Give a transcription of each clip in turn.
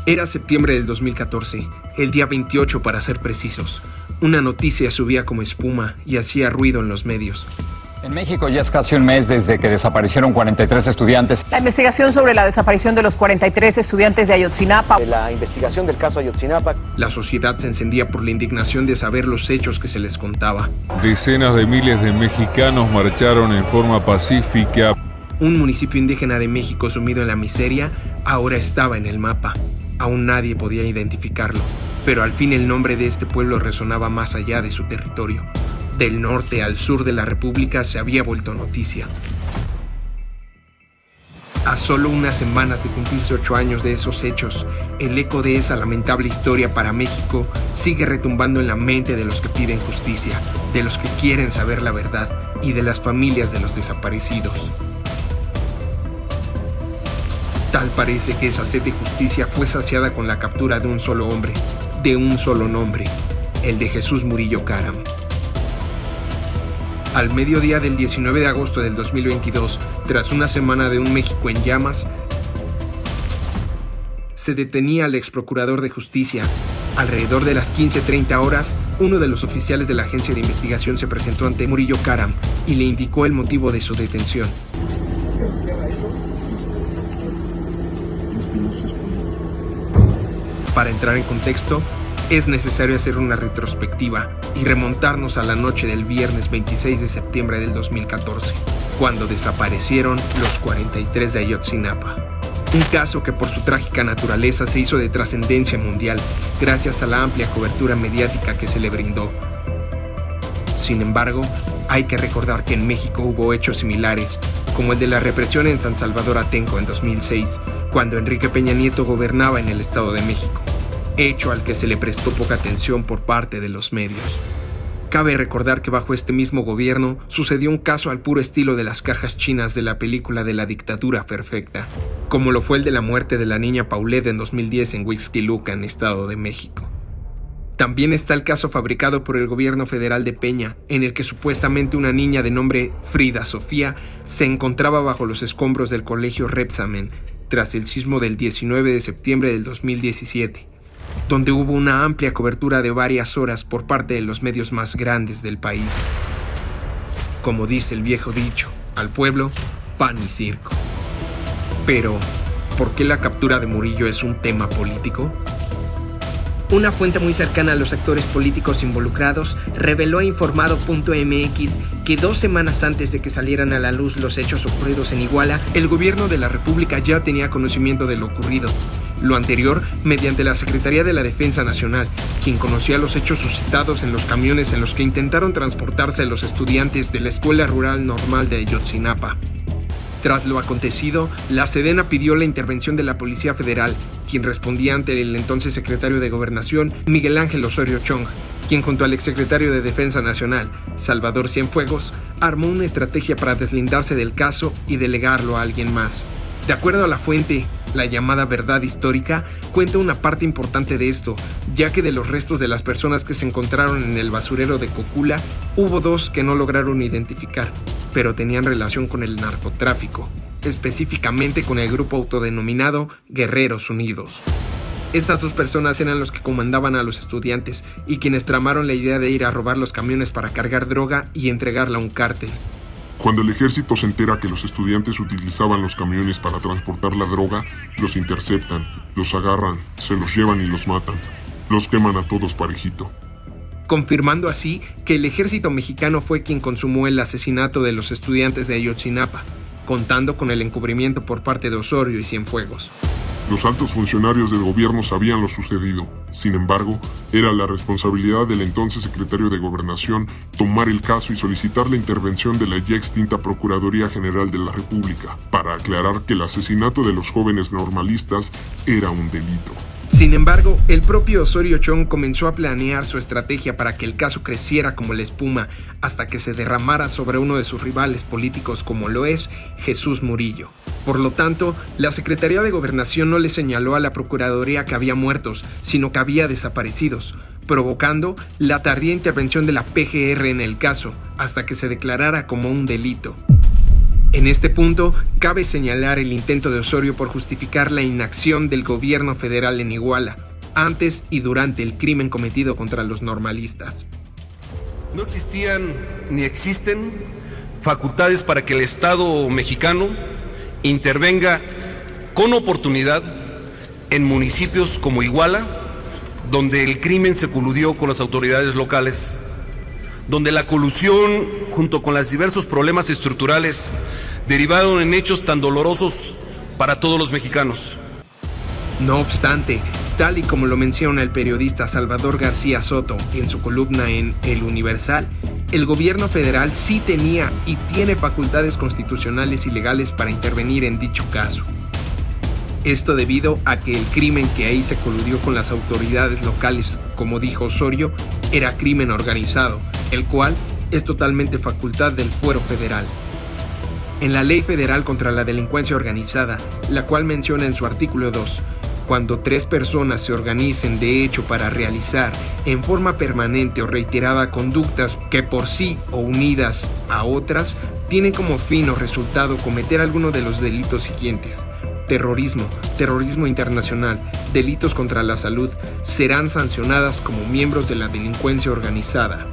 Era septiembre del 2014, el día 28 para ser precisos. Una noticia subía como espuma y hacía ruido en los medios. En México ya es casi un mes desde que desaparecieron 43 estudiantes. La investigación sobre la desaparición de los 43 estudiantes de Ayotzinapa. La investigación del caso Ayotzinapa. La sociedad se encendía por la indignación de saber los hechos que se les contaba. Decenas de miles de mexicanos marcharon en forma pacífica. Un municipio indígena de México sumido en la miseria ahora estaba en el mapa. Aún nadie podía identificarlo, pero al fin el nombre de este pueblo resonaba más allá de su territorio. Del norte al sur de la República se había vuelto noticia. A solo unas semanas de cumplirse 8 años de esos hechos, el eco de esa lamentable historia para México sigue retumbando en la mente de los que piden justicia, de los que quieren saber la verdad y de las familias de los desaparecidos. Tal parece que esa sed de justicia fue saciada con la captura de un solo hombre, de un solo nombre, el de Jesús Murillo Caram. Al mediodía del 19 de agosto del 2022, tras una semana de un México en llamas, se detenía al exprocurador de justicia. Alrededor de las 15:30 horas, uno de los oficiales de la agencia de investigación se presentó ante Murillo Caram y le indicó el motivo de su detención. Para entrar en contexto, es necesario hacer una retrospectiva y remontarnos a la noche del viernes 26 de septiembre del 2014, cuando desaparecieron los 43 de Ayotzinapa. Un caso que por su trágica naturaleza se hizo de trascendencia mundial gracias a la amplia cobertura mediática que se le brindó. Sin embargo, hay que recordar que en México hubo hechos similares, como el de la represión en San Salvador Atenco en 2006, cuando Enrique Peña Nieto gobernaba en el Estado de México, hecho al que se le prestó poca atención por parte de los medios. Cabe recordar que bajo este mismo gobierno sucedió un caso al puro estilo de las cajas chinas de la película de la dictadura perfecta, como lo fue el de la muerte de la niña Paulette en 2010 en Huixquilucan, Estado de México. También está el caso fabricado por el gobierno federal de Peña, en el que supuestamente una niña de nombre Frida Sofía se encontraba bajo los escombros del colegio Rebsamen tras el sismo del 19 de septiembre del 2017, donde hubo una amplia cobertura de varias horas por parte de los medios más grandes del país. Como dice el viejo dicho, al pueblo, pan y circo. Pero, ¿por qué la captura de Murillo es un tema político? Una fuente muy cercana a los actores políticos involucrados reveló a Informado.mx que 2 semanas antes de que salieran a la luz los hechos ocurridos en Iguala, el gobierno de la República ya tenía conocimiento de lo ocurrido. Lo anterior mediante la Secretaría de la Defensa Nacional, quien conocía los hechos suscitados en los camiones en los que intentaron transportarse a los estudiantes de la Escuela Rural Normal de Ayotzinapa. Tras lo acontecido, la Sedena pidió la intervención de la Policía Federal, quien respondía ante el entonces secretario de Gobernación, Miguel Ángel Osorio Chong, quien junto al exsecretario de Defensa Nacional, Salvador Cienfuegos, armó una estrategia para deslindarse del caso y delegarlo a alguien más. De acuerdo a la fuente, la llamada verdad histórica cuenta una parte importante de esto, ya que de los restos de las personas que se encontraron en el basurero de Cocula, hubo 2 que no lograron identificar, pero tenían relación con el narcotráfico, específicamente con el grupo autodenominado Guerreros Unidos. Estas 2 personas eran los que comandaban a los estudiantes y quienes tramaron la idea de ir a robar los camiones para cargar droga y entregarla a un cártel. Cuando el ejército se entera que los estudiantes utilizaban los camiones para transportar la droga, los interceptan, los agarran, se los llevan y los matan. Los queman a todos parejito. Confirmando así que el ejército mexicano fue quien consumó el asesinato de los estudiantes de Ayotzinapa, contando con el encubrimiento por parte de Osorio y Cienfuegos. Los altos funcionarios del gobierno sabían lo sucedido. Sin embargo, era la responsabilidad del entonces secretario de Gobernación tomar el caso y solicitar la intervención de la ya extinta Procuraduría General de la República para aclarar que el asesinato de los jóvenes normalistas era un delito. Sin embargo, el propio Osorio Chong comenzó a planear su estrategia para que el caso creciera como la espuma hasta que se derramara sobre uno de sus rivales políticos como lo es Jesús Murillo. Por lo tanto, la Secretaría de Gobernación no le señaló a la Procuraduría que había muertos, sino que había desaparecidos, provocando la tardía intervención de la PGR en el caso, hasta que se declarara como un delito. En este punto, cabe señalar el intento de Osorio por justificar la inacción del gobierno federal en Iguala, antes y durante el crimen cometido contra los normalistas. No existían ni existen facultades para que el Estado mexicano intervenga con oportunidad en municipios como Iguala, donde el crimen se coludió con las autoridades locales, donde la colusión junto con los diversos problemas estructurales derivaron en hechos tan dolorosos para todos los mexicanos. No obstante, tal y como lo menciona el periodista Salvador García Soto en su columna en El Universal, el gobierno federal sí tenía y tiene facultades constitucionales y legales para intervenir en dicho caso. Esto debido a que el crimen que ahí se coludió con las autoridades locales, como dijo Osorio, era crimen organizado, el cual es totalmente facultad del fuero federal. En la Ley Federal contra la Delincuencia Organizada, la cual menciona en su artículo 2, cuando 3 personas se organicen de hecho para realizar en forma permanente o reiterada conductas que por sí o unidas a otras tienen como fin o resultado cometer alguno de los delitos siguientes: terrorismo, terrorismo internacional, delitos contra la salud, serán sancionadas como miembros de la delincuencia organizada.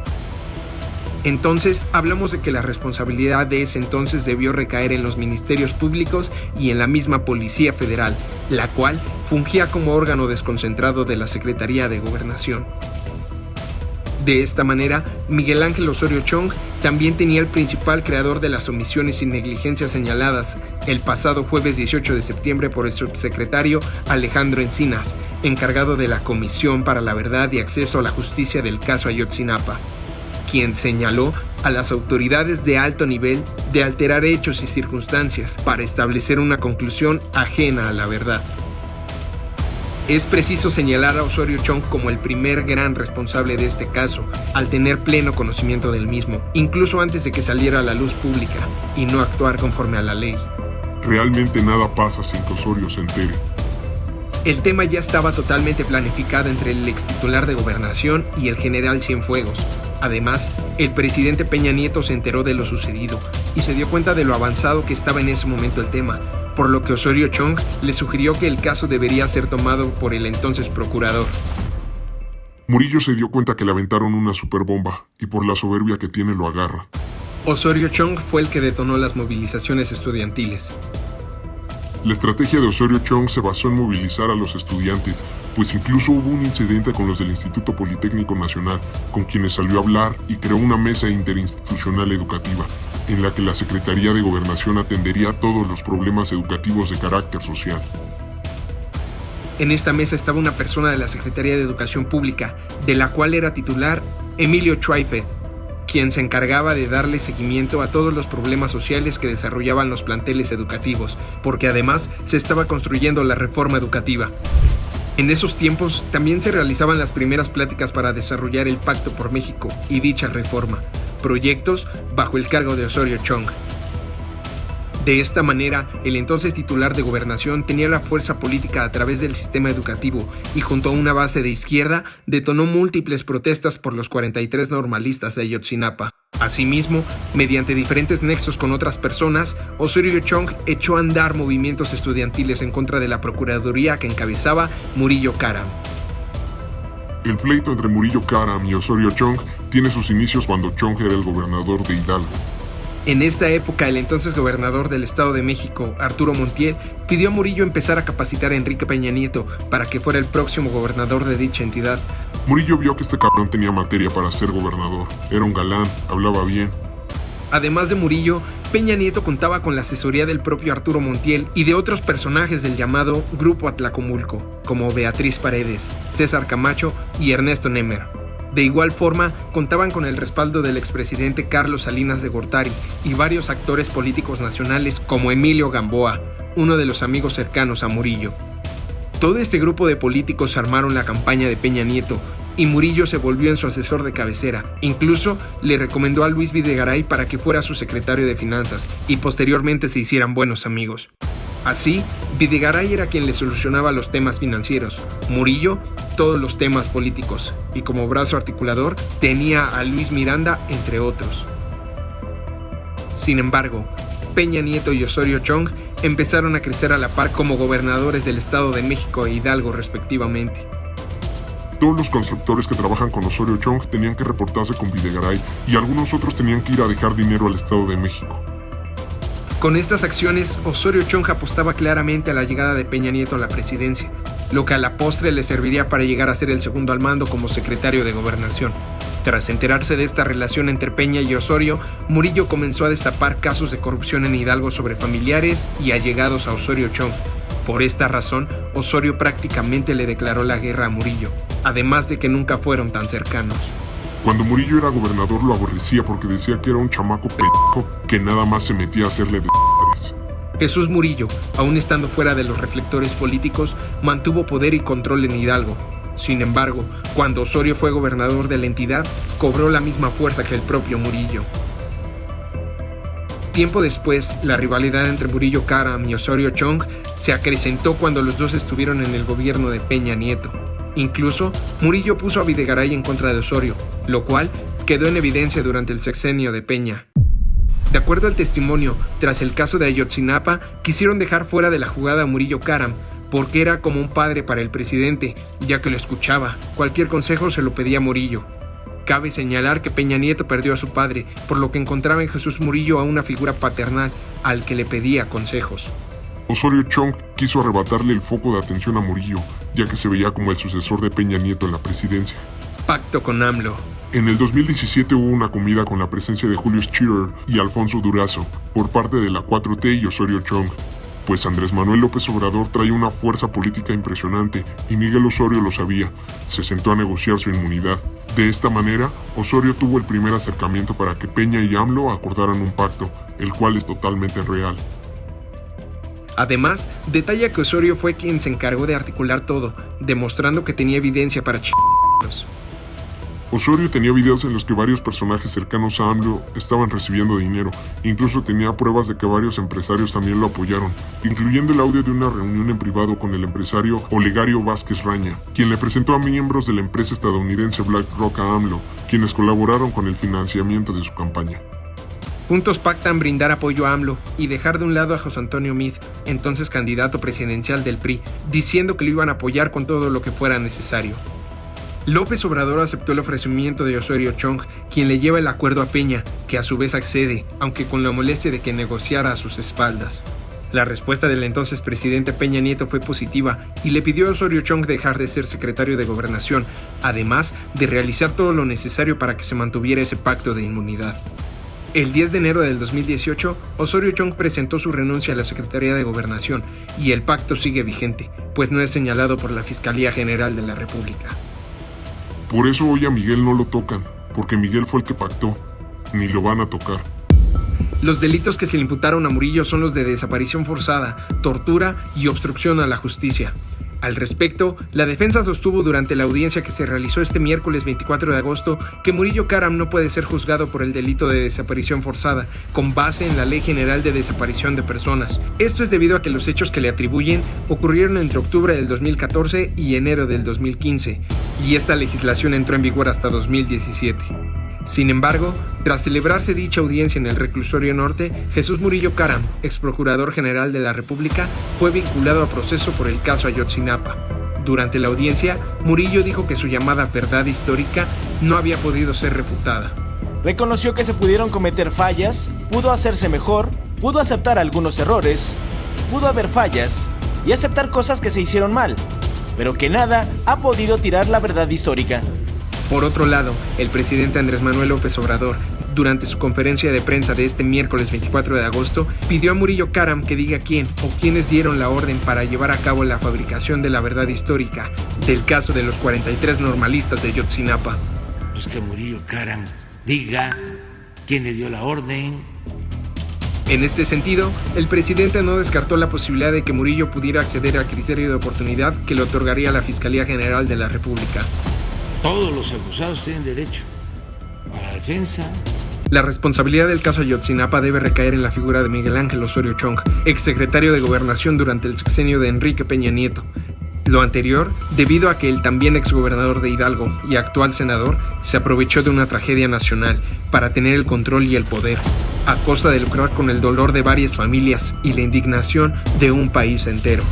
Entonces, hablamos de que la responsabilidad de ese entonces debió recaer en los ministerios públicos y en la misma Policía Federal, la cual fungía como órgano desconcentrado de la Secretaría de Gobernación. De esta manera, Miguel Ángel Osorio Chong también tenía el principal creador de las omisiones y negligencias señaladas el pasado jueves 18 de septiembre por el subsecretario Alejandro Encinas, encargado de la Comisión para la Verdad y Acceso a la Justicia del caso Ayotzinapa, quien señaló a las autoridades de alto nivel de alterar hechos y circunstancias para establecer una conclusión ajena a la verdad. Es preciso señalar a Osorio Chong como el primer gran responsable de este caso, al tener pleno conocimiento del mismo, incluso antes de que saliera a la luz pública, y no actuar conforme a la ley. Realmente nada pasa sin que Osorio se entere. El tema ya estaba totalmente planificado entre el extitular de Gobernación y el general Cienfuegos. Además, el presidente Peña Nieto se enteró de lo sucedido y se dio cuenta de lo avanzado que estaba en ese momento el tema, por lo que Osorio Chong le sugirió que el caso debería ser tomado por el entonces procurador. Murillo se dio cuenta que le aventaron una superbomba y por la soberbia que tiene lo agarra. Osorio Chong fue el que detonó las movilizaciones estudiantiles. La estrategia de Osorio Chong se basó en movilizar a los estudiantes, pues incluso hubo un incidente con los del Instituto Politécnico Nacional, con quienes salió a hablar y creó una mesa interinstitucional educativa, en la que la Secretaría de Gobernación atendería todos los problemas educativos de carácter social. En esta mesa estaba una persona de la Secretaría de Educación Pública, de la cual era titular Emilio Schweifert, quien se encargaba de darle seguimiento a todos los problemas sociales que desarrollaban los planteles educativos, porque además se estaba construyendo la reforma educativa. En esos tiempos también se realizaban las primeras pláticas para desarrollar el Pacto por México y dicha reforma, proyectos bajo el cargo de Osorio Chong. De esta manera, el entonces titular de Gobernación tenía la fuerza política a través del sistema educativo y junto a una base de izquierda detonó múltiples protestas por los 43 normalistas de Ayotzinapa. Asimismo, mediante diferentes nexos con otras personas, Osorio Chong echó a andar movimientos estudiantiles en contra de la procuraduría que encabezaba Murillo Karam. El pleito entre Murillo Karam y Osorio Chong tiene sus inicios cuando Chong era el gobernador de Hidalgo. En esta época, el entonces gobernador del Estado de México, Arturo Montiel, pidió a Murillo empezar a capacitar a Enrique Peña Nieto para que fuera el próximo gobernador de dicha entidad. Murillo vio que este cabrón tenía materia para ser gobernador. Era un galán, hablaba bien. Además de Murillo, Peña Nieto contaba con la asesoría del propio Arturo Montiel y de otros personajes del llamado Grupo Atlacomulco, como Beatriz Paredes, César Camacho y Ernesto Nemer. De igual forma, contaban con el respaldo del expresidente Carlos Salinas de Gortari y varios actores políticos nacionales como Emilio Gamboa, uno de los amigos cercanos a Murillo. Todo este grupo de políticos armaron la campaña de Peña Nieto y Murillo se volvió en su asesor de cabecera. Incluso le recomendó a Luis Videgaray para que fuera su secretario de Finanzas y posteriormente se hicieran buenos amigos. Así, Videgaray era quien le solucionaba los temas financieros, Murillo todos los temas políticos, y como brazo articulador tenía a Luis Miranda, entre otros. Sin embargo, Peña Nieto y Osorio Chong empezaron a crecer a la par como gobernadores del Estado de México e Hidalgo respectivamente. Todos los constructores que trabajan con Osorio Chong tenían que reportarse con Videgaray y algunos otros tenían que ir a dejar dinero al Estado de México. Con estas acciones, Osorio Chong apostaba claramente a la llegada de Peña Nieto a la presidencia, lo que a la postre le serviría para llegar a ser el segundo al mando como secretario de Gobernación. Tras enterarse de esta relación entre Peña y Osorio, Murillo comenzó a destapar casos de corrupción en Hidalgo sobre familiares y allegados a Osorio Chong. Por esta razón, Osorio prácticamente le declaró la guerra a Murillo, además de que nunca fueron tan cercanos. Cuando Murillo era gobernador lo aborrecía porque decía que era un chamaco pendejo que nada más se metía a hacerle de********. Jesús Murillo, aún estando fuera de los reflectores políticos, mantuvo poder y control en Hidalgo. Sin embargo, cuando Osorio fue gobernador de la entidad, cobró la misma fuerza que el propio Murillo. Tiempo después, la rivalidad entre Murillo Karam y Osorio Chong se acrecentó cuando los dos estuvieron en el gobierno de Peña Nieto. Incluso, Murillo puso a Videgaray en contra de Osorio, lo cual quedó en evidencia durante el sexenio de Peña. De acuerdo al testimonio, tras el caso de Ayotzinapa, quisieron dejar fuera de la jugada a Murillo Karam, porque era como un padre para el presidente, ya que lo escuchaba. Cualquier consejo se lo pedía a Murillo. Cabe señalar que Peña Nieto perdió a su padre, por lo que encontraba en Jesús Murillo a una figura paternal al que le pedía consejos. Osorio Chong quiso arrebatarle el foco de atención a Murillo, ya que se veía como el sucesor de Peña Nieto en la presidencia. Pacto con AMLO. En el 2017 hubo una comida con la presencia de Julio Scherer y Alfonso Durazo, por parte de la 4T y Osorio Chong. Pues Andrés Manuel López Obrador traía una fuerza política impresionante y Miguel Osorio lo sabía. Se sentó a negociar su inmunidad. De esta manera, Osorio tuvo el primer acercamiento para que Peña y AMLO acordaran un pacto, el cual es totalmente real. Además, detalla que Osorio fue quien se encargó de articular todo, demostrando que tenía evidencia para ch***los. Osorio tenía videos en los que varios personajes cercanos a AMLO estaban recibiendo dinero. Incluso tenía pruebas de que varios empresarios también lo apoyaron, incluyendo el audio de una reunión en privado con el empresario Olegario Vázquez Raña, quien le presentó a miembros de la empresa estadounidense BlackRock a AMLO, quienes colaboraron con el financiamiento de su campaña. Juntos pactan brindar apoyo a AMLO y dejar de un lado a José Antonio Meade, entonces candidato presidencial del PRI, diciendo que lo iban a apoyar con todo lo que fuera necesario. López Obrador aceptó el ofrecimiento de Osorio Chong, quien le lleva el acuerdo a Peña, que a su vez accede, aunque con la molestia de que negociara a sus espaldas. La respuesta del entonces presidente Peña Nieto fue positiva y le pidió a Osorio Chong dejar de ser secretario de Gobernación, además de realizar todo lo necesario para que se mantuviera ese pacto de inmunidad. El 10 de enero del 2018, Osorio Chong presentó su renuncia a la Secretaría de Gobernación y el pacto sigue vigente, pues no es señalado por la Fiscalía General de la República. Por eso hoy a Miguel no lo tocan, porque Miguel fue el que pactó, ni lo van a tocar. Los delitos que se le imputaron a Murillo son los de desaparición forzada, tortura y obstrucción a la justicia. Al respecto, la defensa sostuvo durante la audiencia que se realizó este miércoles 24 de agosto que Murillo Karam no puede ser juzgado por el delito de desaparición forzada, con base en la Ley General de Desaparición de Personas. Esto es debido a que los hechos que le atribuyen ocurrieron entre octubre del 2014 y enero del 2015, y esta legislación entró en vigor hasta 2017. Sin embargo, tras celebrarse dicha audiencia en el Reclusorio Norte, Jesús Murillo Karam, ex procurador general de la República, fue vinculado a proceso por el caso Ayotzinapa. Durante la audiencia, Murillo dijo que su llamada verdad histórica no había podido ser refutada. Reconoció que se pudieron cometer fallas, pudo hacerse mejor, pudo aceptar algunos errores, pudo haber fallas y aceptar cosas que se hicieron mal, pero que nada ha podido tirar la verdad histórica. Por otro lado, el presidente Andrés Manuel López Obrador, durante su conferencia de prensa de este miércoles 24 de agosto, pidió a Murillo Karam que diga quién o quiénes dieron la orden para llevar a cabo la fabricación de la verdad histórica del caso de los 43 normalistas de Ayotzinapa. Pues que Murillo Karam diga quién le dio la orden. En este sentido, el presidente no descartó la posibilidad de que Murillo pudiera acceder al criterio de oportunidad que le otorgaría la Fiscalía General de la República. Todos los acusados tienen derecho a la defensa. La responsabilidad del caso Ayotzinapa debe recaer en la figura de Miguel Ángel Osorio Chong, exsecretario de Gobernación durante el sexenio de Enrique Peña Nieto. Lo anterior, debido a que el también exgobernador de Hidalgo y actual senador se aprovechó de una tragedia nacional para tener el control y el poder. a costa de lucrar con el dolor de varias familias y la indignación de un país entero.